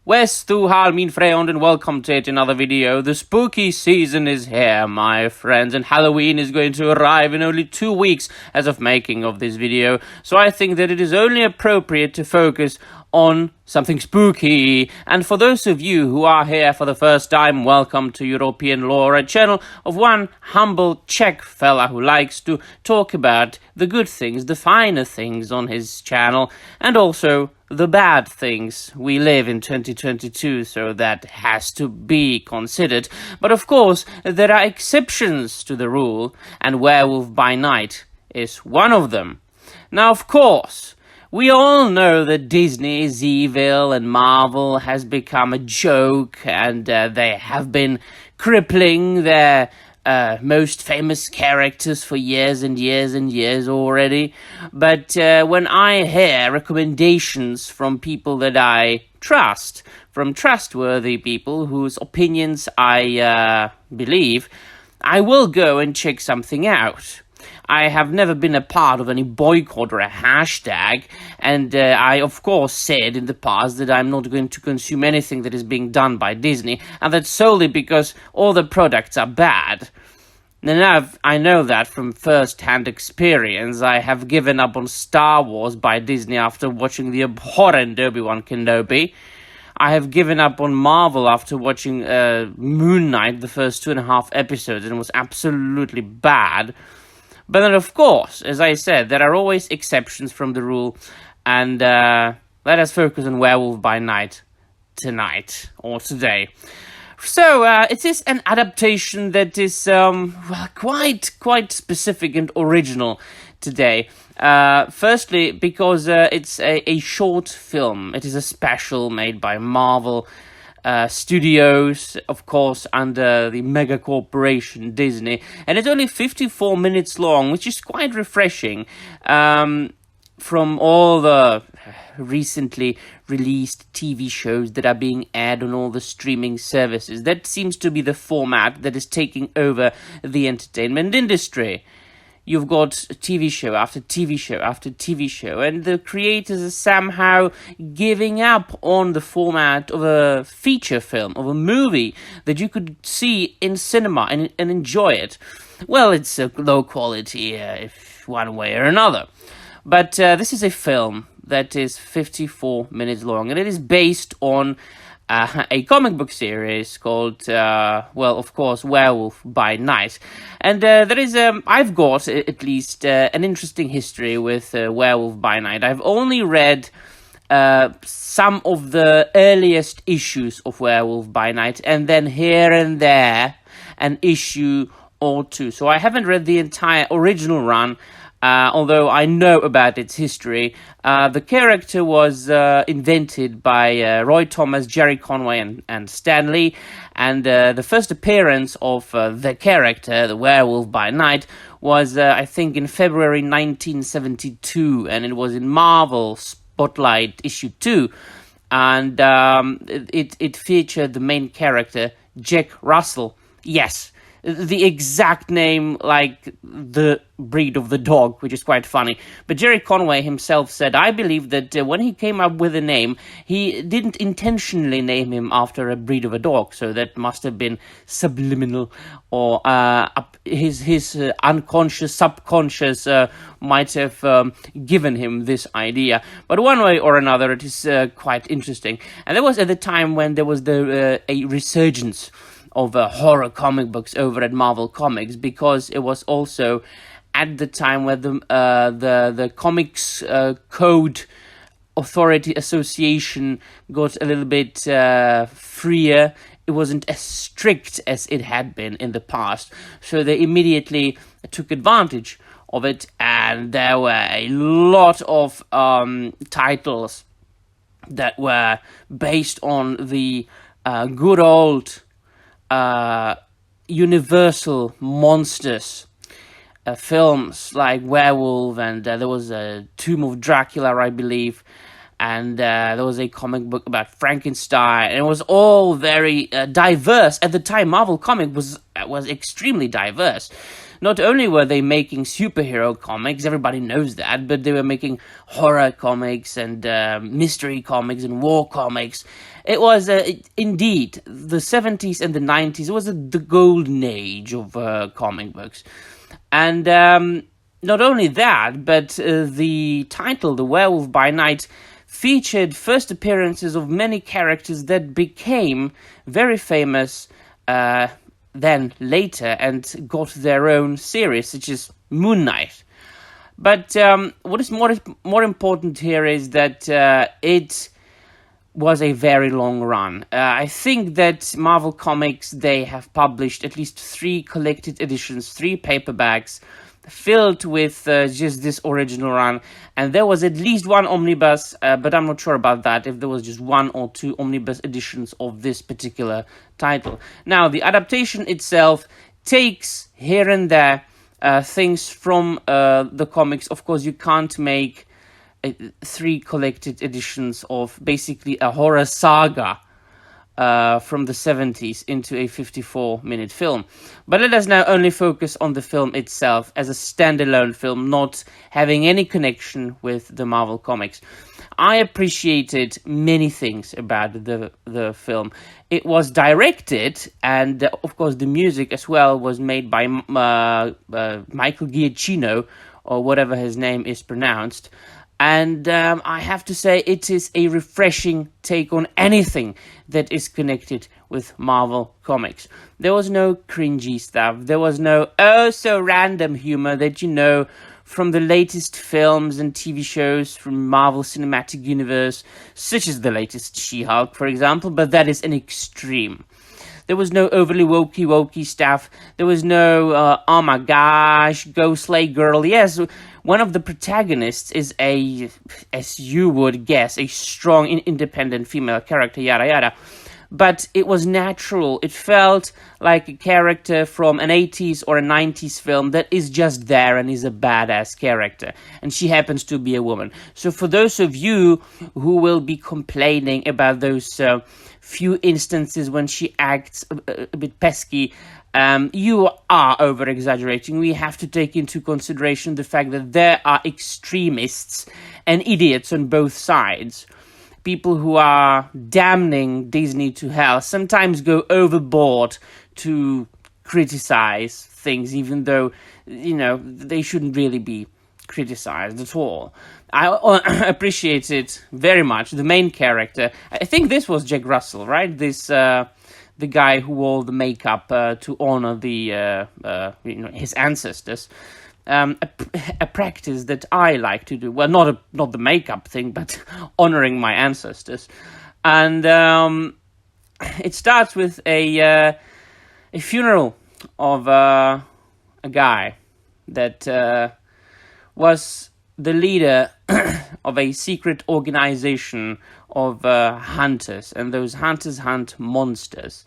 Wes du har min friend and welcome to yet another video. The spooky season is here, my friends, and Halloween is going to arrive in only 2 weeks as of making of this video. So I think that it is only appropriate to focus on something spooky. And for those of you who are here for the first time, welcome to European Lore, a channel of one humble Czech fella who likes to talk about the good things, the finer things on his channel, and also the bad things. We live in 2022, so that has to be considered. But of course, there are exceptions to the rule, and Werewolf by Night is one of them. Now, of course, we all know that Disney is evil and Marvel has become a joke, and they have been crippling their most famous characters for years and years and years already. But when I hear recommendations from people that I trust, from trustworthy people whose opinions I believe, I will go and check something out. I have never been a part of any boycott or a hashtag, and I of course said in the past that I'm not going to consume anything that is being done by Disney, and that's solely because all the products are bad. Now, I know that from first-hand experience. I have given up on Star Wars by Disney after watching the abhorrent Obi-Wan Kenobi. I have given up on Marvel after watching Moon Knight, the first 2.5 episodes, and it was absolutely bad. But then, of course, as I said, there are always exceptions from the rule, and let us focus on Werewolf by Night tonight, or today. So, it is an adaptation that is quite specific and original today. Firstly, because it's a short film. It is a special made by Marvel Studios, of course, under the mega corporation Disney, and it's only 54 minutes long, which is quite refreshing from all the recently released TV shows that are being aired on all the streaming services. That seems to be the format that is taking over the entertainment industry. You've got TV show after TV show after TV show, and the creators are somehow giving up on the format of a feature film, of a movie that you could see in cinema and enjoy it. Well, it's a low quality, if one way or another. But this is a film that is 54 minutes long, and it is based on a comic book series called, of course, Werewolf by Night. And there is, I've got at least an interesting history with Werewolf by Night. I've only read some of the earliest issues of Werewolf by Night, and then here and there an issue or two. So I haven't read the entire original run, although I know about its history. The character was invented by Roy Thomas, Jerry Conway, and Stan Lee, and the first appearance of the character, the Werewolf by Night, was, I think, in February 1972, and it was in Marvel Spotlight issue 2, and it featured the main character, Jack Russell. Yes, the exact name like the breed of the dog, which is quite funny. But Jerry Conway himself said, I believe that when he came up with a name, he didn't intentionally name him after a breed of a dog, so that must have been subliminal, or his unconscious, subconscious might have given him this idea. But one way or another, it is quite interesting. And that was at the time when there was a resurgence of horror comic books over at Marvel Comics, because it was also at the time where the Comics Code Authority Association got a little bit freer. It wasn't as strict as it had been in the past, so they immediately took advantage of it, and there were a lot of titles that were based on the good old Universal monsters films like Werewolf, and there was a Tomb of Dracula, I believe, and there was a comic book about Frankenstein, and it was all very diverse. At the time, Marvel Comic was extremely diverse. not only were they making superhero comics, everybody knows that, but they were making horror comics and mystery comics and war comics. It was indeed the 70s and the 90s. It was the golden age of comic books. And not only that, but the title, The Werewolf by Night, featured first appearances of many characters that became very famous then later and got their own series, such as Moon Knight. But what is more important here is that it was a very long run. I think that Marvel Comics, they have published at least 3 collected editions, 3 paperbacks, filled with just this original run, and there was at least 1 omnibus, but I'm not sure about that, if there was just 1 or 2 omnibus editions of this particular title. Now, the adaptation itself takes here and there things from the comics. Of course, you can't make 3 collected editions of basically a horror saga from the 70s into a 54-minute film. But let us now only focus on the film itself as a standalone film, not having any connection with the Marvel Comics. I appreciated many things about the film. It was directed, and of course the music as well was made by Michael Giacchino, or whatever his name is pronounced. And I have to say, it is a refreshing take on anything that is connected with Marvel Comics. There was no cringy stuff. There was no oh-so-random humor that you know from the latest films and TV shows from Marvel Cinematic Universe, such as the latest She-Hulk, for example, but that is an extreme. There was no overly wokey stuff. There was no, oh my gosh, go slay girl. Yes, one of the protagonists is a, as you would guess, a strong, independent female character, yada yada. But it was natural. It felt like a character from an 80s or a 90s film that is just there and is a badass character. And she happens to be a woman. So for those of you who will be complaining about those few instances when she acts a bit pesky, you are over-exaggerating. We have to take into consideration the fact that there are extremists and idiots on both sides. People who are damning Disney to hell sometimes go overboard to criticize things, even though, you know, they shouldn't really be criticized at all. I appreciated very much the main character. I think this was Jack Russell, right? This the guy who wore the makeup to honor the his ancestors. A practice that I like to do. Well, not the makeup thing, but honoring my ancestors. And it starts with a funeral of a guy that was the leader of a secret organization of hunters, and those hunters hunt monsters.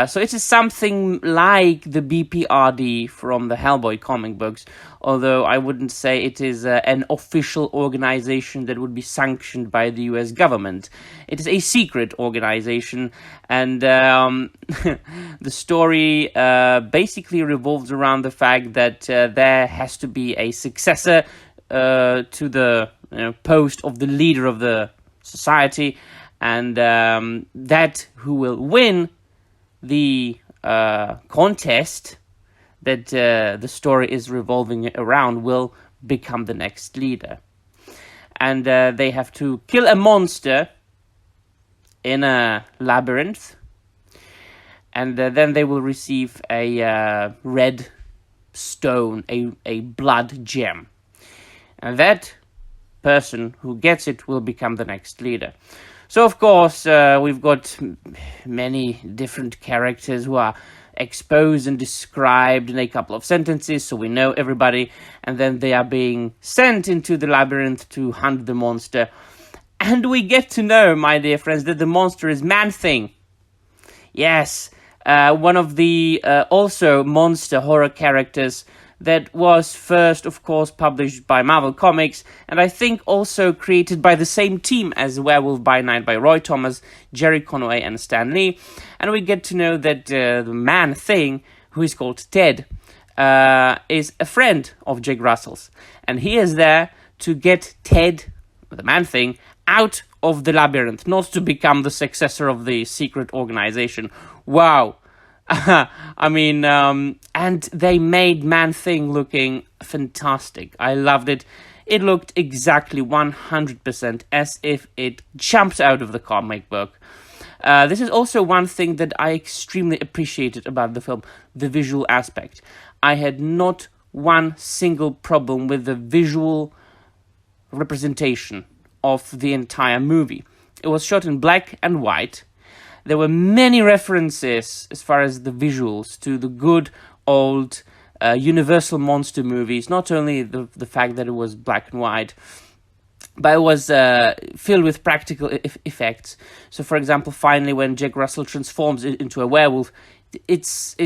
So it is something like the BPRD from the Hellboy comic books, although I wouldn't say it is an official organization that would be sanctioned by the US government. It is a secret organization, and the story basically revolves around the fact that there has to be a successor to the post of the leader of the society, and that who will win the contest that the story is revolving around will become the next leader. And they have to kill a monster in a labyrinth, and then they will receive a red stone, a blood gem. And that person who gets it will become the next leader. So, of course, we've got many different characters who are exposed and described in a couple of sentences, so we know everybody, and then they are being sent into the labyrinth to hunt the monster. And we get to know, my dear friends, that the monster is Man-Thing. Yes, one of the also monster horror characters that was first, of course, published by Marvel Comics, and I think also created by the same team as Werewolf by Night by Roy Thomas, Jerry Conway, and Stan Lee. And we get to know that the Man-Thing, who is called Ted, is a friend of Jake Russell's, and he is there to get Ted, the Man-Thing, out of the labyrinth, not to become the successor of the secret organization. Wow. I mean, and they made Man-Thing looking fantastic. I loved it. It looked exactly 100% as if it jumped out of the comic book. This is also one thing that I extremely appreciated about the film, the visual aspect. I had not one single problem with the visual representation of the entire movie. It was shot in black and white. There were many references as far as the visuals to the good old Universal monster movies, not only the fact that it was black and white, but it was filled with practical effects. So, for example, finally, when Jack Russell transforms into a werewolf, it's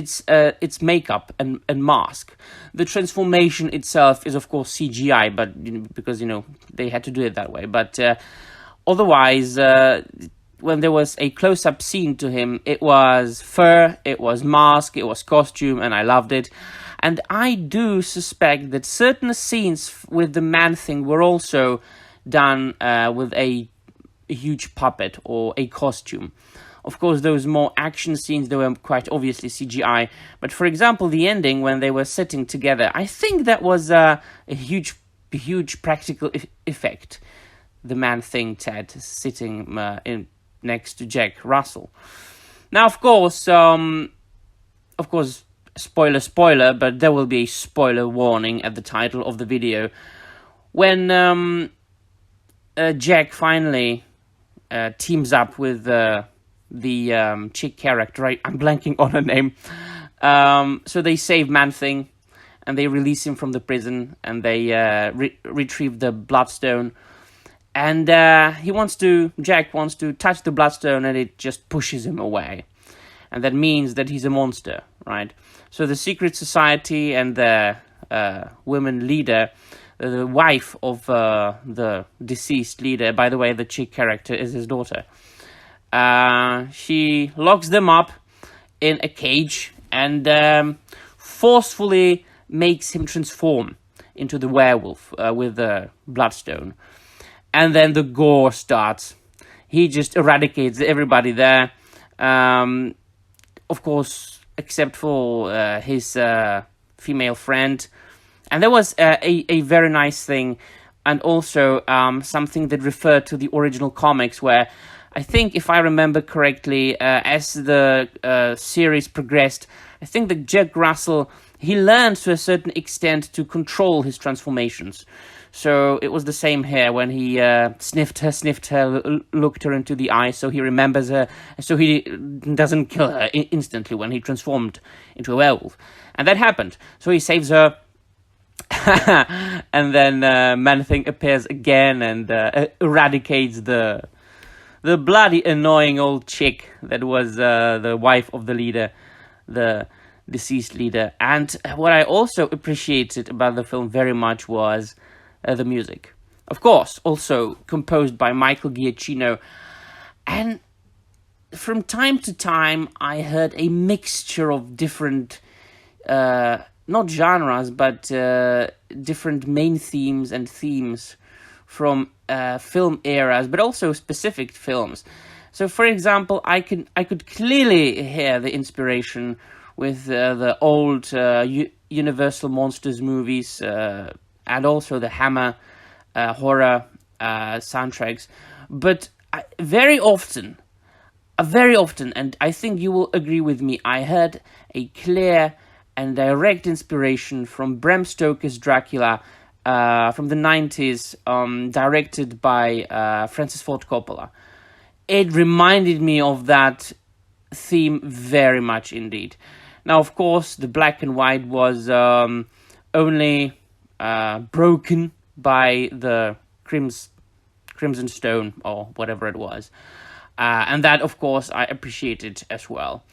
makeup and mask. The transformation itself is, of course, CGI, but because they had to do it that way. But otherwise, when there was a close-up scene to him, it was fur, it was mask, it was costume, and I loved it. And I do suspect that certain scenes with the Man-Thing were also done with a huge puppet or a costume. Of course, those more action scenes, they were quite obviously CGI. But for example, the ending when they were sitting together, I think that was a huge practical effect. The Man-Thing, Ted, sitting next to Jack Russell. Now, of course, spoiler, but there will be a spoiler warning at the title of the video. When Jack finally teams up with the chick character, I'm blanking on her name. So they save Man-Thing, and they release him from the prison, and they retrieve the Bloodstone. And Jack wants to touch the Bloodstone, and it just pushes him away. And that means that he's a monster, right? So the secret society and the women leader, the wife of the deceased leader, by the way, the chick character is his daughter. She locks them up in a cage and forcefully makes him transform into the werewolf with the Bloodstone. And then the gore starts. He just eradicates everybody there. Of course, except for his female friend. And there was a very nice thing, and also something that referred to the original comics, where I think, if I remember correctly, as the series progressed, I think that Jack Russell, he learned to a certain extent to control his transformations. So it was the same here when he sniffed her, looked her into the eye, so he remembers her, so he doesn't kill her instantly when he transformed into a werewolf. And that happened. So he saves her, and then Man-Thing appears again and eradicates the bloody annoying old chick that was the wife of the leader, the deceased leader. And what I also appreciated about the film very much was the music. Of course, also composed by Michael Giacchino. And from time to time, I heard a mixture of different, not genres, but different main themes and themes from film eras, but also specific films. So, for example, I could clearly hear the inspiration with the old Universal Monsters movies, and also the Hammer horror soundtracks. But very often, and I think you will agree with me, I heard a clear and direct inspiration from Bram Stoker's Dracula from the 90s, directed by Francis Ford Coppola. It reminded me of that theme very much indeed. Now, of course, the black and white was only broken by the Crimson Stone, or whatever it was. And that, of course, I appreciated as well.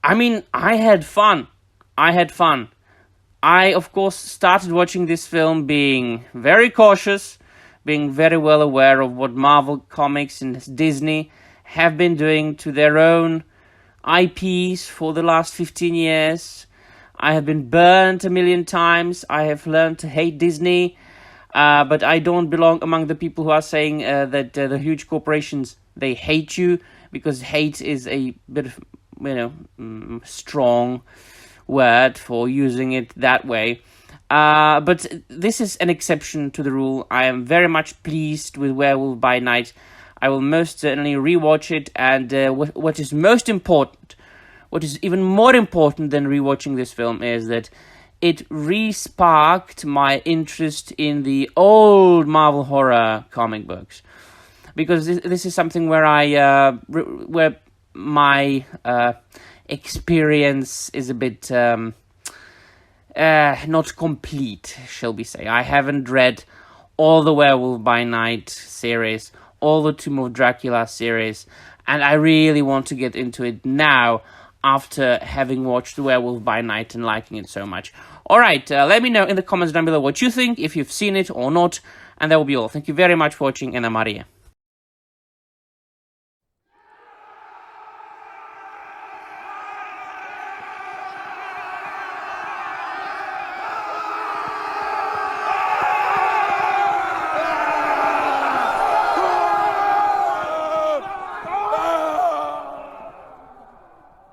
I mean, I had fun. I, of course, started watching this film being very cautious, being very well aware of what Marvel Comics and Disney have been doing to their own IPs for the last 15 years. I have been burnt a million times. I have learned to hate Disney. But I don't belong among the people who are saying that the huge corporations, they hate you, because hate is a bit of, strong word for using it that way. But this is an exception to the rule. I am very much pleased with Werewolf by Night. I will most certainly rewatch it, and what is most important, what is even more important than rewatching this film, is that it re-sparked my interest in the old Marvel horror comic books, because this is something where where my experience is a bit not complete, shall we say. I haven't read all the Werewolf by Night series, all the Tomb of Dracula series, and I really want to get into it now after having watched Werewolf by Night and liking it so much. Alright, let me know in the comments down below what you think, if you've seen it or not, and that will be all. Thank you very much for watching, and I'm Maria.